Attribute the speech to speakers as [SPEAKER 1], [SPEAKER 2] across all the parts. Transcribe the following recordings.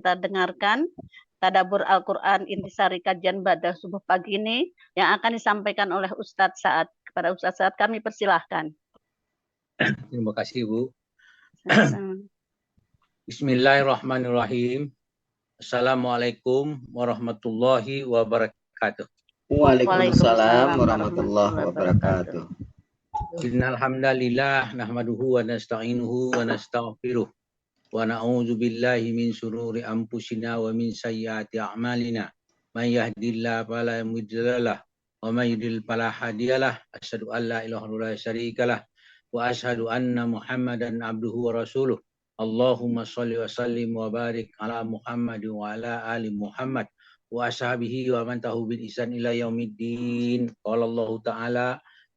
[SPEAKER 1] kita dengarkan Tadabbur Al-Quran Intisari Kajian Ba'da Subuh pagi ini yang akan disampaikan oleh Ustadz Saad. Kepada Ustadz Saad kami persilahkan.
[SPEAKER 2] Terima kasih, Bu. Bismillahirrahmanirrahim. Assalamualaikum warahmatullahi wabarakatuh.
[SPEAKER 3] Waalaikumsalam warahmatullahi wabarakatuh.
[SPEAKER 2] Innal hamdalillah nahmaduhu wa nasta'inuhu wa nastaghfiruh wa na'udzu billahi min shururi anfusina wa min sayyiati a'malina. May yahdihillahu fala mudilla lahu wa may yudlil fala hadiyalah. Asyhadu an la ilaha illallah wa syarikalah wa asyhadu anna Muhammadan abduhu wa rasuluh. Allahumma shalli wa sallim wa barik ala Muhammad wa ala ali Muhammad wa ashabihi wa man tahu bil ihsan ila yaumiddin. Qala Allah Ta'ala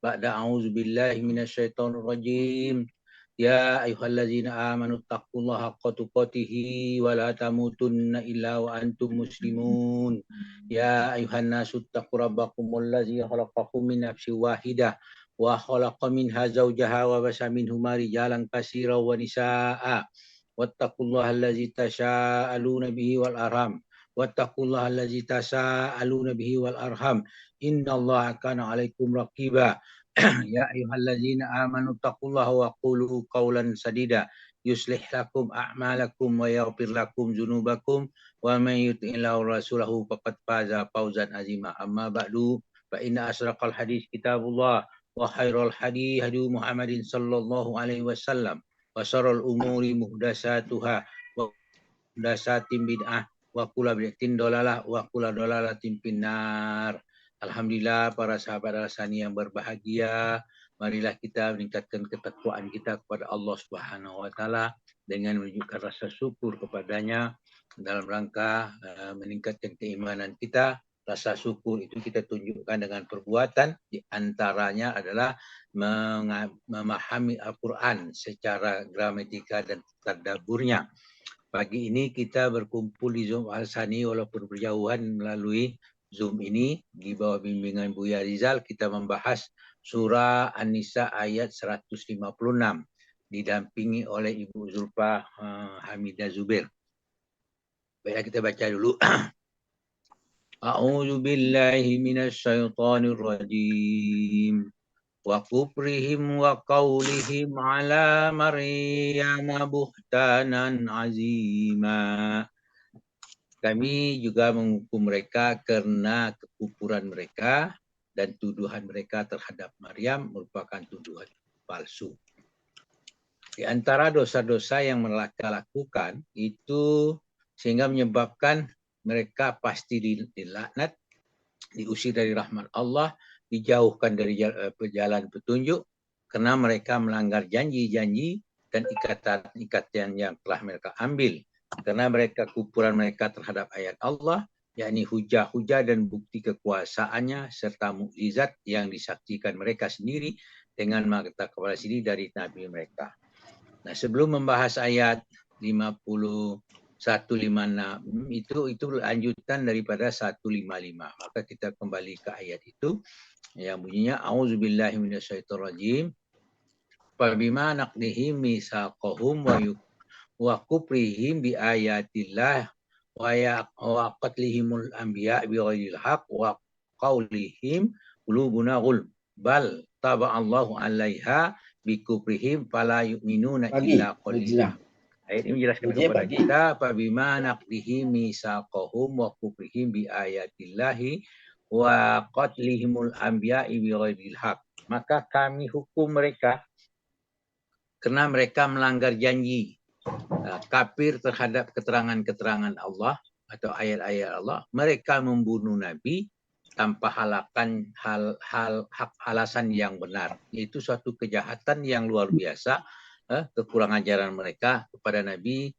[SPEAKER 2] ba'da a'udzu billahi minasyaitonir rajim. Ya ayyuhallazina amanu taqullaha haqqa tuqatih wa la tamutunna illa wa antum muslimun. Ya ayyuhan nasu taqu rabbakumul ladzi khalaqakum min nafsin wahidah wa khalaqa minha zawjaha wa basa minhuma rijalan katsiran wa nisaa'a. Wattaqullaha allazi tasaaluna bihi wal arham. Wattaqullaha allazi tasaaluna bihi wal arham. Innallaha kana 'alaikum raqiba. Ya ayyuhallazina amanu taqullaha wa qulu qawlan sadida yuslih lakum a'malakum wa yaghfir lakum dzunubakum wa may yuti'illahu rasulahu faqad faza fawzan azima. Amma ba'du fa inna asraqal hadis kitabullah wa khairal hadi hadi Muhammadin sallallahu alaihi wasallam wa syarrul umuri muhdatsatuha wa muhdatsatin bid'ah wa kullu bid'atin dalalah wa kullu dalalatin finnar. Alhamdulillah para sahabat Al-Sani yang berbahagia, marilah kita meningkatkan ketakwaan kita kepada Allah Subhanahu wa taala dengan menunjukkan rasa syukur kepadanya dalam rangka meningkatkan keimanan kita. Rasa syukur itu kita tunjukkan dengan perbuatan, di antaranya adalah memahami Al-Quran secara gramatika dan tadabburnya. Pagi ini kita berkumpul di Zoom Al-Sani walaupun berjauhan melalui Zoom ini di bawah bimbingan Buya Rizal. Kita membahas surah An-Nisa ayat 156 didampingi oleh Ibu Zulfa Hamidah Zubair. Baiklah kita baca dulu. A'udzu billahi minasyaitonir rajim. Wa kufrihim wa qaulihim ala Maryam buhtanan azima. Kami juga menghukum mereka karena kekufuran mereka dan tuduhan mereka terhadap Maryam merupakan tuduhan palsu. Di antara dosa-dosa yang mereka lakukan itu sehingga menyebabkan mereka pasti dilaknat, diusir dari rahmat Allah, dijauhkan dari jalan petunjuk karena mereka melanggar janji-janji dan ikatan yang telah mereka ambil. Karena mereka kufuran mereka terhadap ayat Allah, yakni hujah-hujah dan bukti kekuasaannya serta mukjizat yang disaksikan mereka sendiri dengan mata kepala sendiri dari nabi mereka. Nah, sebelum membahas ayat 5156 itu lanjutan daripada 155. Maka kita kembali ke ayat itu yang bunyinya auzubillahi minasyaitonirrajim. Fa bima naqdihim mitsaqahum wa kufrihim bi ayatillah wa qatlihimul anbiya bi ghairil haqq wa qaulihim qulubuna ghulf bal taba'allahu 'alaiha bi kufrihim fala yu'minuna illa qalila. Ayat ini menjelaskan kepada kita bima naqdihim mitsaqahum wa kufrihim bi ayatillahi wa qatlihimul anbiya bi ghairil haqq. Maka kami hukum mereka karena mereka melanggar janji, kafir terhadap keterangan-keterangan Allah atau ayat-ayat Allah. Mereka membunuh Nabi tanpa hak alasan yang benar. Itu suatu kejahatan yang luar biasa, kekurangan ajaran mereka kepada Nabi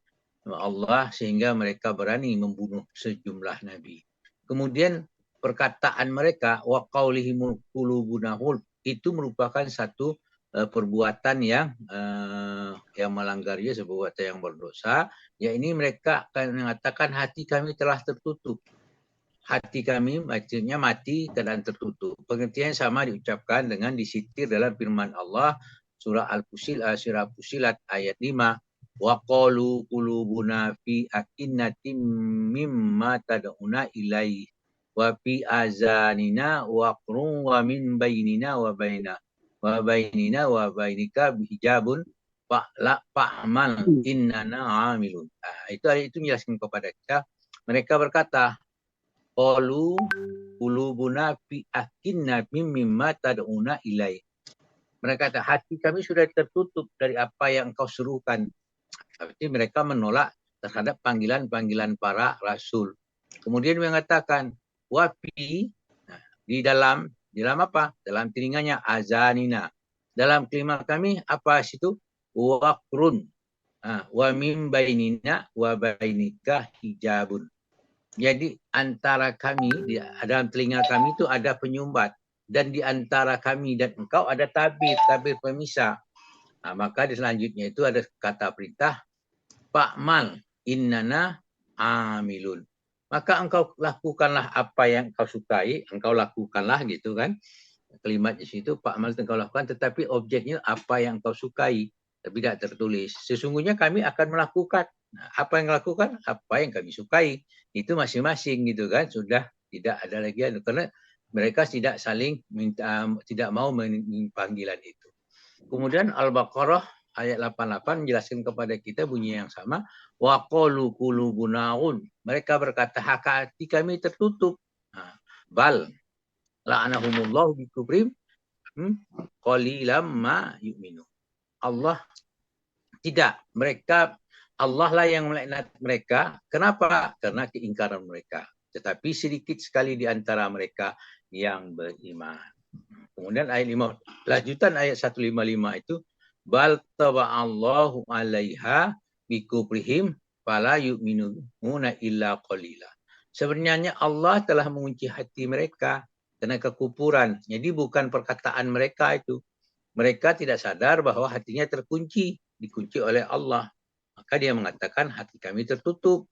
[SPEAKER 2] Allah sehingga mereka berani membunuh sejumlah Nabi. Kemudian perkataan mereka wa qaulihimul qulubuna ghulf itu merupakan satu perbuatan yang melanggarnya, perbuatan yang berdosa. Ya, ini mereka akan mengatakan hati kami telah tertutup. Hati kami maksudnya mati keadaan tertutup. Pengertian sama diucapkan dengan disitir dalam firman Allah surah Al-Fusilat ayat 5. wa qalu qulubuna fi akinnatim mimma tad'una ilaihi wa fi azanina waqrun wa min bainina wa bainika hijabun fa'mal innana amilun. Itu ayat itu menjelaskan kepada kita, mereka berkata qalu qulubuna fi akinnatim mimma tad'una ilaihi. Mereka kata hati kami sudah tertutup dari apa yang engkau serukan. Berarti mereka menolak terhadap panggilan-panggilan para rasul. Kemudian mengatakan wafi, di dalam apa? Dalam telinganya azanina. Dalam telinga kami apa situ? Waqrun. Wa min bainina wa bainika hijabun. Jadi antara kami, dalam telinga kami itu ada penyumbat. Dan di antara kami dan engkau ada tabir pemisah. Maka di selanjutnya itu ada kata perintah fa'mal innana amilun. Maka engkau lakukanlah apa yang engkau sukai, engkau lakukanlah gitu kan. Kalimat di situ fa'mal engkau lakukan, tetapi objeknya apa yang engkau sukai, tapi tidak tertulis. Sesungguhnya kami akan melakukan apa yang lakukan, apa yang kami sukai. Itu masing-masing gitu kan, sudah tidak ada lagi karena mereka tidak saling minta, tidak mau panggilan itu. Kemudian Al-Baqarah ayat 88 menjelaskan kepada kita bunyi yang sama. Wa qalu qulubuna ghul. Mereka berkata hati kami tertutup. Bal la'anahumullahu bi kufrim qalilam ma yu'minu. Allah tidak, mereka Allah lah yang melaknat mereka. Kenapa? Karena keingkaran mereka. Tetapi sedikit sekali di antara mereka yang beriman. Kemudian ayat 5, lanjutan ayat 155 itu bal taba'allahu 'alaiha bikubrihim fala yu'minuna illa qalila. Sebenarnya Allah telah mengunci hati mereka karena kekufuran. Jadi bukan perkataan mereka itu. Mereka tidak sadar bahwa hatinya terkunci, dikunci oleh Allah. Maka dia mengatakan hati kami tertutup.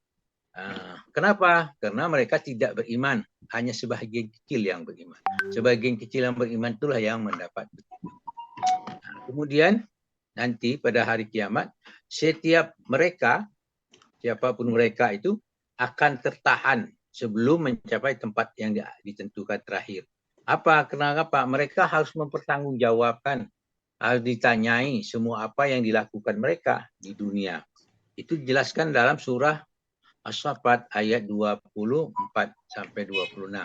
[SPEAKER 2] Kenapa? Karena mereka tidak beriman. Hanya sebahagian kecil yang beriman. Sebagian kecil yang beriman itulah yang mendapat. Kemudian nanti pada hari kiamat, setiap mereka, siapapun mereka itu, akan tertahan sebelum mencapai tempat yang ditentukan terakhir. Kenapa? Mereka harus mempertanggungjawabkan, harus ditanyai semua apa yang dilakukan mereka di dunia. Itu dijelaskan dalam surah As-Saffat ayat 24 sampai 26.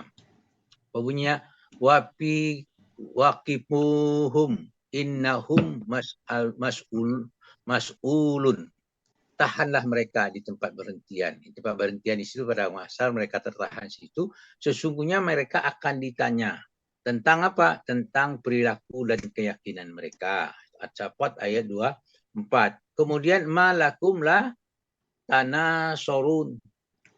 [SPEAKER 2] Bunyinya waqifuhum innahum mas'ulun. Tahanlah mereka di tempat berhentian. Di tempat berhentian di situ pada masa mereka tertahan di situ, sesungguhnya mereka akan ditanya tentang apa? Tentang perilaku dan keyakinan mereka. As-Saffat ayat 24. Kemudian malakum la tanasorun.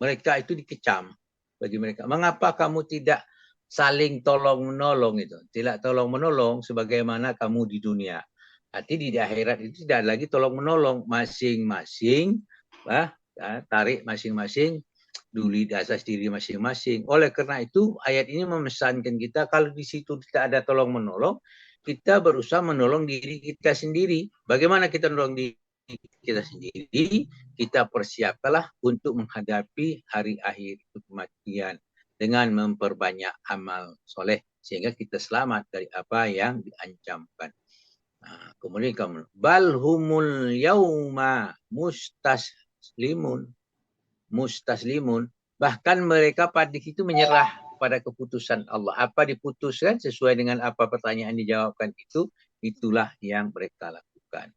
[SPEAKER 2] Mereka itu dikecam bagi mereka. Mengapa kamu tidak saling tolong-menolong itu? Tidak tolong-menolong sebagaimana kamu di dunia. Arti di akhirat itu tidak lagi tolong-menolong. Masing-masing tarik masing-masing duli di atas diri masing-masing. Oleh karena itu ayat ini memesankan kita kalau di situ tidak ada tolong-menolong, kita berusaha menolong diri kita sendiri. Bagaimana kita menolong diri kita sendiri? Kita persiapkanlah untuk menghadapi hari akhir kematian dengan memperbanyak amal soleh sehingga kita selamat dari apa yang diancamkan. Kemudian balhumul yauma mustaslimun. Bahkan mereka pada itu menyerah pada keputusan Allah. Apa diputuskan sesuai dengan apa pertanyaan dijawabkan itu, itulah yang mereka lakukan.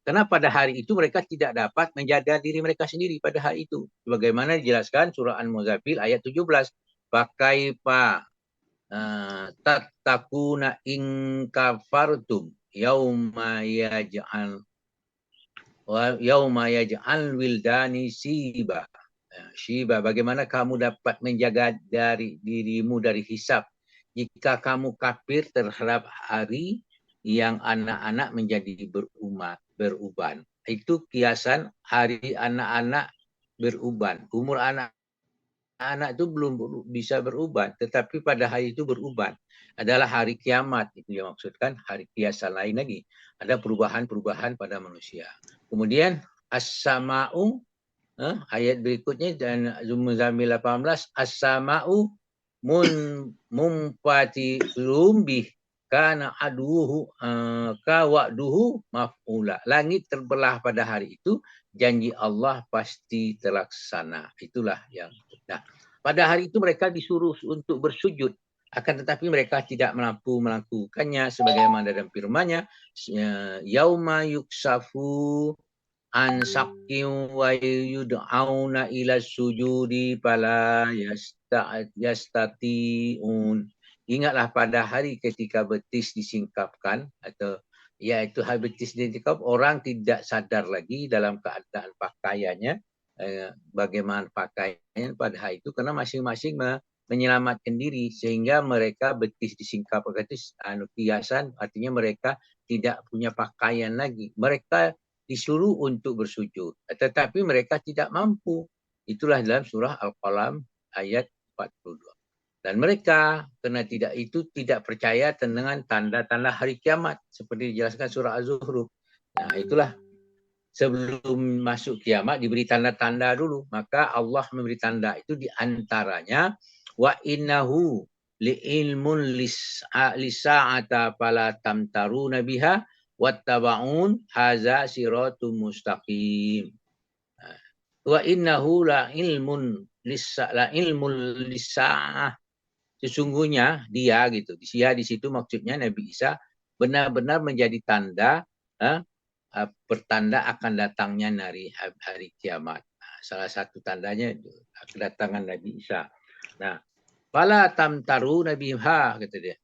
[SPEAKER 2] Karena pada hari itu mereka tidak dapat menjaga diri mereka sendiri pada hari itu. Sebagaimana dijelaskan surah Al-Muzaffil ayat 17. Fakaifa tattakuna in kafartum yauma yaj'al wildani shiba. Bagaimana kamu dapat menjaga dari dirimu dari hisab jika kamu kafir terhadap hari yang anak-anak menjadi beruban. Itu kiasan hari anak-anak beruban. Umur anak-anak itu belum bisa beruban, tetapi pada hari itu beruban. Adalah hari kiamat, itu yang maksudkan hari kiasan lain lagi. Ada perubahan-perubahan pada manusia. Kemudian As-sama'u, ayat berikutnya dan Muzammil 18, as-sama'u munfatirun bih kana aduhu ka wa'duhu maf'ula. Langit terbelah pada hari itu, janji Allah pasti terlaksana. Itulah yang nah, pada hari itu mereka disuruh untuk bersujud, akan tetapi mereka tidak mampu melakukannya sebagaimana dalam firman-Nya, yauma yuksafu an sakin wa yud'auna ila sujudi fala yastati'un. Ingatlah pada hari ketika betis disingkapkan, atau yaitu hari betis disingkap, orang tidak sadar lagi dalam keadaan pakaiannya, bagaimana pakaiannya pada hari itu, karena masing-masing menyelamatkan diri, sehingga mereka betis disingkap itu kiasan, artinya mereka tidak punya pakaian lagi. Mereka disuruh untuk bersujud, tetapi mereka tidak mampu. Itulah dalam surah Al-Qalam ayat 42. Dan mereka karena tidak percaya dengan tanda-tanda hari kiamat seperti dijelaskan surah Az-Zukhruf. Nah, itulah sebelum masuk kiamat diberi tanda-tanda dulu. Maka Allah memberi tanda itu diantaranya wa innahu li'ilmun lisa'ata fala tamtaruna biha wattaba'un haza siratum mustaqim. Wa innahu la ilmun lisa'ah. Sesungguhnya dia gitu. Dia di situ maksudnya Nabi Isa benar-benar menjadi tanda, pertanda akan datangnya hari kiamat. Salah satu tandanya itu kedatangan Nabi Isa. Nah, fala tamtaru nabiha kata dia.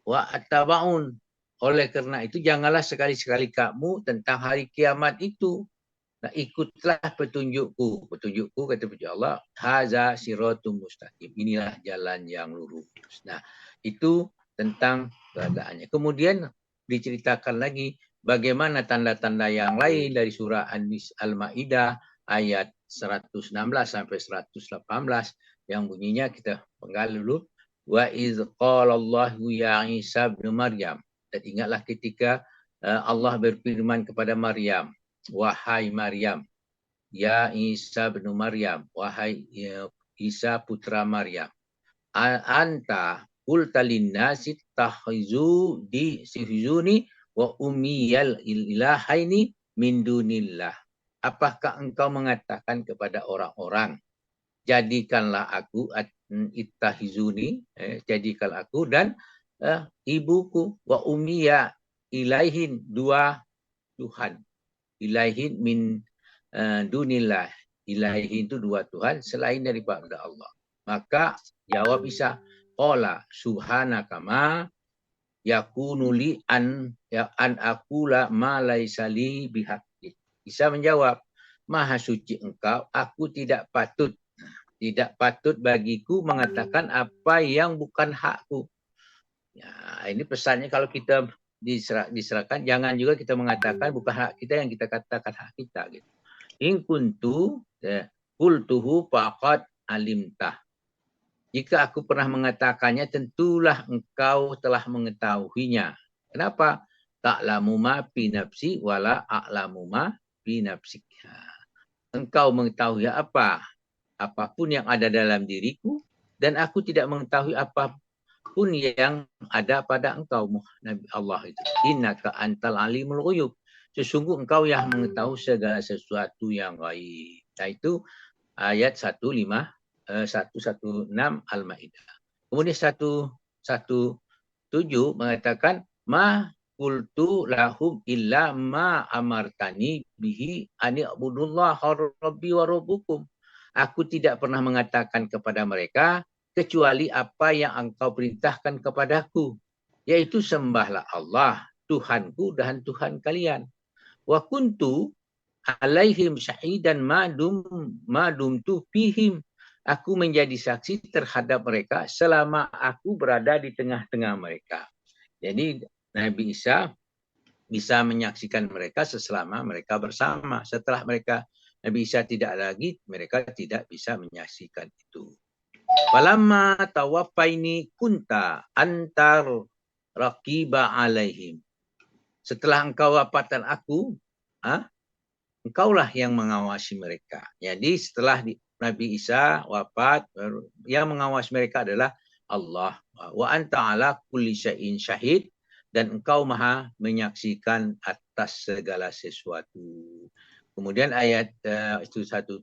[SPEAKER 2] Wa attaba'un. Oleh karena itu janganlah sekali-sekali kamu tentang hari kiamat itu. Nah, ikutlah petunjukku. Petunjukku kata Allah, haza siratum mustaqim. Inilah jalan yang lurus. Nah, itu tentang keadaannya. Kemudian diceritakan lagi bagaimana tanda-tanda yang lain dari surah Al-Maidah ayat 116 sampai 118 yang bunyinya kita penggal dulu. Wa iz qala Allahu ya Isa bin Maryam. Dan ingatlah ketika Allah berfirman kepada Maryam, wahai Maryam, ya Isa bin Maryam, wahai Isa putra Maryam, anta qulta linnasi sihzuni wa ummiyal ilahaini min dunillah. Apakah engkau mengatakan kepada orang-orang, jadikanlah aku ittahizuni, jadikanlah aku dan ibuku wa ummiya ilaihin, dua Tuhan. Ilaihin min dunillah. Ilaihin itu dua Tuhan selain daripada Allah. Maka jawab Isa, qala subhanaka ma yakunu li an aqula ma laisa li bihaqqi. Isa menjawab, maha suci engkau, aku tidak patut bagiku mengatakan apa yang bukan hakku. Ya, ini pesannya kalau kita diserahkan, jangan juga kita mengatakan bukan hak kita yang kita katakan hak kita gitu. In kuntu qultuhu faqad alimtah. Jika aku pernah mengatakannya, tentulah engkau telah mengetahuinya. Kenapa? Ta'lamu ma fi nafsi wala a'lamu ma fi nafsika. Engkau mengetahui apapun yang ada dalam diriku, dan aku tidak mengetahui apapun yang ada pada engkau, Nabi Allah itu. Innaka antal alimul ghuyub. Sesungguh engkau yang mengetahui segala sesuatu yang gaib. Nah, itu ayat 116 Al-Maidah. Kemudian 117 mengatakan ma qultu lahum illa ma amartani bihi ani abudullah rabbi wa rabbukum. Aku tidak pernah mengatakan kepada mereka kecuali apa yang engkau perintahkan kepadaku, yaitu sembahlah Allah, Tuhanku dan Tuhan kalian. Wa kuntu alaihim syahidan madumtu fihim. Aku menjadi saksi terhadap mereka selama aku berada di tengah-tengah mereka. Jadi Nabi Isa bisa menyaksikan mereka selama mereka bersama. Setelah Nabi Isa tidak lagi, mereka tidak bisa menyaksikan itu. Falamma tawaffaini kunta antar raqiba alaihim. Setelah engkau wafatkan aku, engkaulah yang mengawasi mereka. Jadi setelah Nabi Isa wafat, yang mengawasi mereka adalah Allah. Wa anta ala kulli syai'in syahid, dan engkau maha menyaksikan atas segala sesuatu. Kemudian ayat itu 17,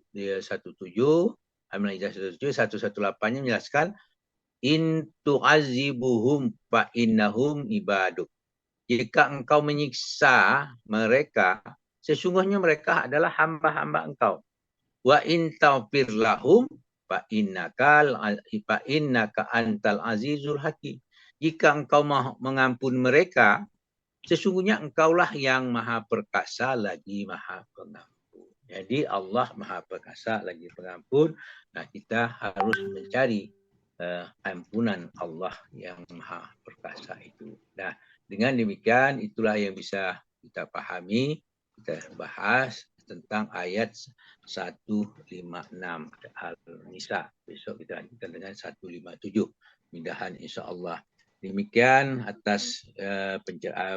[SPEAKER 2] Al-Maidah 118-nya menjelaskan in tu'azibuhum fa innahum ibaduk. Jika engkau menyiksa mereka, sesungguhnya mereka adalah hamba-hamba engkau. Wa in taghfir lahum fa innaka antal azizul hakim. Jika engkau mengampun mereka, sesungguhnya engkaulah yang maha perkasa lagi maha pengampun. Jadi Allah maha perkasa lagi pengampun. Nah, kita harus mencari ampunan Allah yang maha perkasa itu. Nah, dengan demikian itulah yang bisa kita pahami, kita bahas tentang ayat 156 Al-Nisa. Besok kita lanjutkan dengan 157. Mudah-mudahan insya Allah. Demikian atas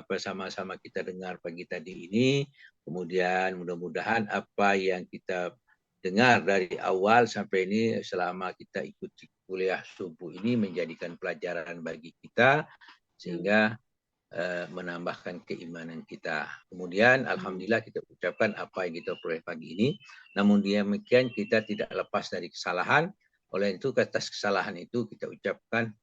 [SPEAKER 2] bersama-sama kita dengar pagi tadi ini. Kemudian mudah-mudahan apa yang kita dengar dari awal sampai ini selama kita ikuti kuliah subuh ini menjadikan pelajaran bagi kita sehingga menambahkan keimanan kita. Kemudian alhamdulillah kita ucapkan apa yang kita peroleh pagi ini. Namun demikian kita tidak lepas dari kesalahan. Oleh itu atas kesalahan itu kita ucapkan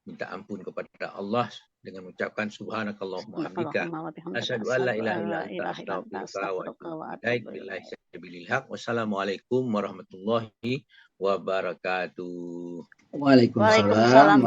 [SPEAKER 2] minta ampun kepada Allah dengan mengucapkan subhanakallahumma hamdika asyhadu an la ilaha illa anta astaghfiruka wa atubu ilaik. Wassalamualaikum warahmatullahi wabarakatuh.
[SPEAKER 3] Waalaikumsalam.